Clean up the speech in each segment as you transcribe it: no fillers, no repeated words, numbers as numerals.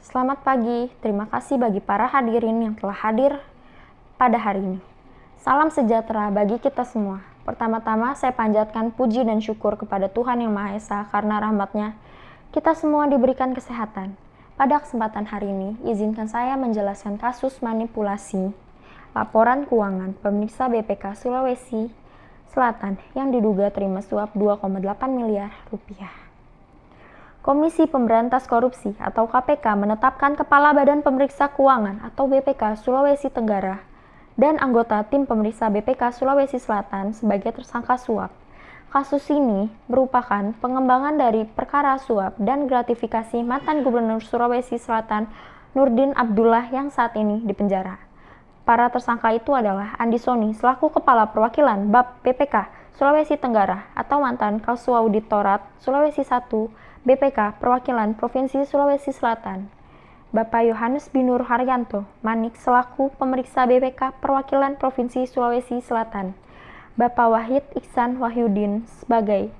Selamat pagi, terima kasih bagi para hadirin yang telah hadir pada hari ini. Salam sejahtera bagi kita semua. Pertama-tama saya panjatkan puji dan syukur kepada Tuhan Yang Maha Esa karena rahmat-Nya kita semua diberikan kesehatan. Pada kesempatan hari ini, izinkan saya menjelaskan kasus manipulasi laporan keuangan pemeriksa BPK Sulawesi Selatan yang diduga terima suap 2,8 miliar rupiah. Komisi Pemberantas Korupsi atau KPK menetapkan Kepala Badan Pemeriksa Keuangan atau BPK Sulawesi Tenggara dan anggota tim pemeriksa BPK Sulawesi Selatan sebagai tersangka suap. Kasus ini merupakan pengembangan dari perkara suap dan gratifikasi mantan Gubernur Sulawesi Selatan Nurdin Abdullah yang saat ini dipenjara. Para tersangka itu adalah Andi Soni selaku Kepala Perwakilan BAP BPK Sulawesi Tenggara atau mantan Kausuauditorat Sulawesi 1 BPK Perwakilan Provinsi Sulawesi Selatan, Bapak Yohanes Binur Haryanto Manik selaku pemeriksa BPK Perwakilan Provinsi Sulawesi Selatan, Bapak Wahid Iksan Wahyudin sebagai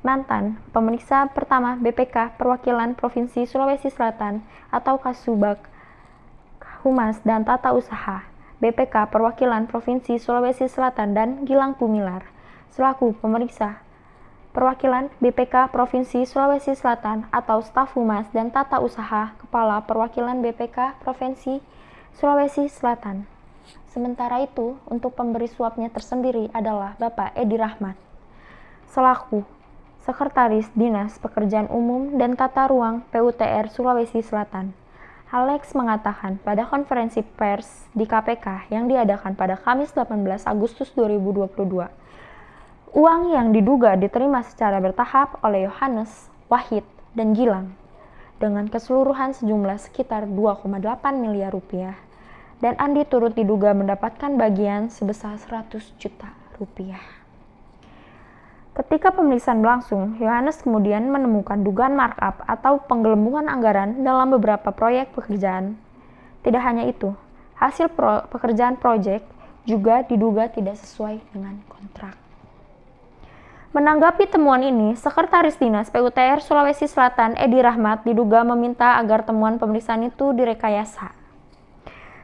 mantan pemeriksa pertama BPK Perwakilan Provinsi Sulawesi Selatan atau Kasubag Humas dan Tata Usaha BPK Perwakilan Provinsi Sulawesi Selatan dan Gilang Gumilar selaku pemeriksa Perwakilan BPK Provinsi Sulawesi Selatan atau staf humas dan tata usaha Kepala Perwakilan BPK Provinsi Sulawesi Selatan. Sementara itu, untuk pemberi suapnya tersendiri adalah Bapak Edi Rahmat, selaku Sekretaris Dinas Pekerjaan Umum dan Tata Ruang PUTR Sulawesi Selatan. Alex mengatakan pada konferensi pers di KPK yang diadakan pada Kamis 18 Agustus 2022, uang yang diduga diterima secara bertahap oleh Yohanes, Wahid, dan Gilang dengan keseluruhan sejumlah sekitar 2,8 miliar rupiah dan Andi turut diduga mendapatkan bagian sebesar 100 juta rupiah. Ketika pemeriksaan berlangsung, Yohanes kemudian menemukan dugaan markup atau penggelembungan anggaran dalam beberapa proyek pekerjaan. Tidak hanya itu, hasil pekerjaan proyek juga diduga tidak sesuai dengan kontrak. Menanggapi temuan ini, Sekretaris Dinas PUTR Sulawesi Selatan Edi Rahmat diduga meminta agar temuan pemeriksaan itu direkayasa.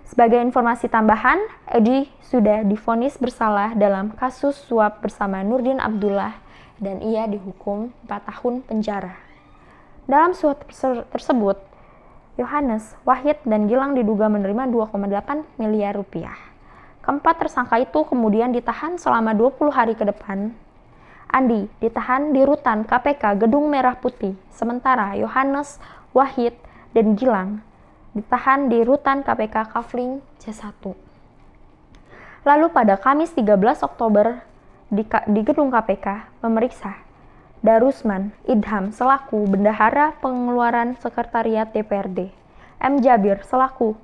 Sebagai informasi tambahan, Edi sudah divonis bersalah dalam kasus suap bersama Nurdin Abdullah dan ia dihukum 4 tahun penjara. Dalam suap tersebut, Yohanes, Wahid, dan Gilang diduga menerima 2,8 miliar rupiah. Keempat tersangka itu kemudian ditahan selama 20 hari ke depan. Andi ditahan di rutan KPK Gedung Merah Putih, sementara Yohanes, Wahid, dan Gilang ditahan di rutan KPK Kafling C1. Lalu pada Kamis 13 Oktober di Gedung KPK memeriksa Darusman Idham selaku Bendahara Pengeluaran Sekretariat DPRD, M. Jabir selaku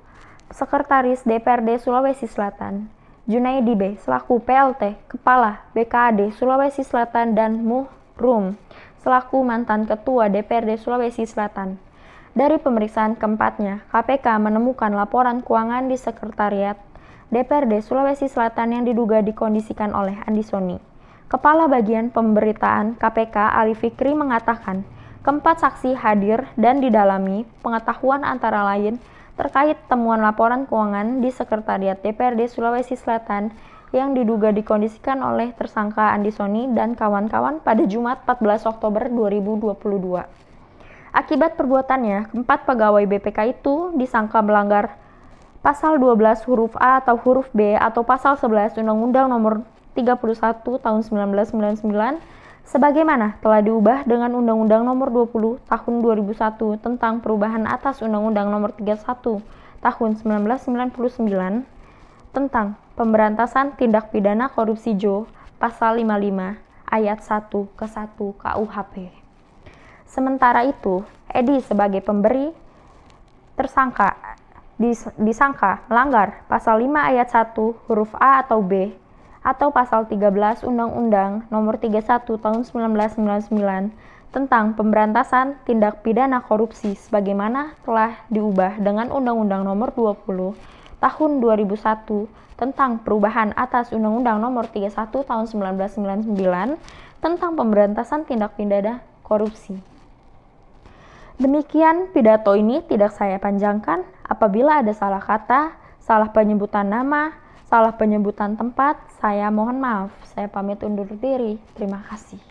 Sekretaris DPRD Sulawesi Selatan, Junaidi B. selaku PLT Kepala BKAD Sulawesi Selatan dan Muhrum selaku mantan Ketua DPRD Sulawesi Selatan. Dari pemeriksaan keempatnya, KPK menemukan laporan keuangan di Sekretariat DPRD Sulawesi Selatan yang diduga dikondisikan oleh Andi Soni. Kepala Bagian Pemberitaan KPK Ali Fikri mengatakan, keempat saksi hadir dan didalami pengetahuan antara lain terkait temuan laporan keuangan di Sekretariat DPRD Sulawesi Selatan yang diduga dikondisikan oleh tersangka Andi Soni dan kawan-kawan pada Jumat 14 Oktober 2022. Akibat perbuatannya, keempat pegawai BPK itu disangka melanggar Pasal 12 huruf A atau huruf B atau Pasal 11 Undang-Undang Nomor 31 Tahun 1999 sebagaimana telah diubah dengan Undang-Undang Nomor 20 Tahun 2001 tentang perubahan atas Undang-Undang Nomor 31 Tahun 1999 tentang pemberantasan tindak pidana korupsi JO Pasal 55 Ayat 1 ke 1 KUHP. Sementara itu, Edi sebagai pemberi tersangka disangka melanggar Pasal 5 Ayat 1 huruf A atau B atau Pasal 13 Undang-Undang Nomor 31 Tahun 1999 tentang pemberantasan tindak pidana korupsi sebagaimana telah diubah dengan Undang-Undang Nomor 20 Tahun 2001 tentang perubahan atas Undang-Undang Nomor 31 Tahun 1999 tentang pemberantasan tindak pidana korupsi. Demikian pidato ini tidak saya panjangkan. Apabila ada salah kata, salah penyebutan nama, salah penyebutan tempat, saya mohon maaf. Saya pamit undur diri. Terima kasih.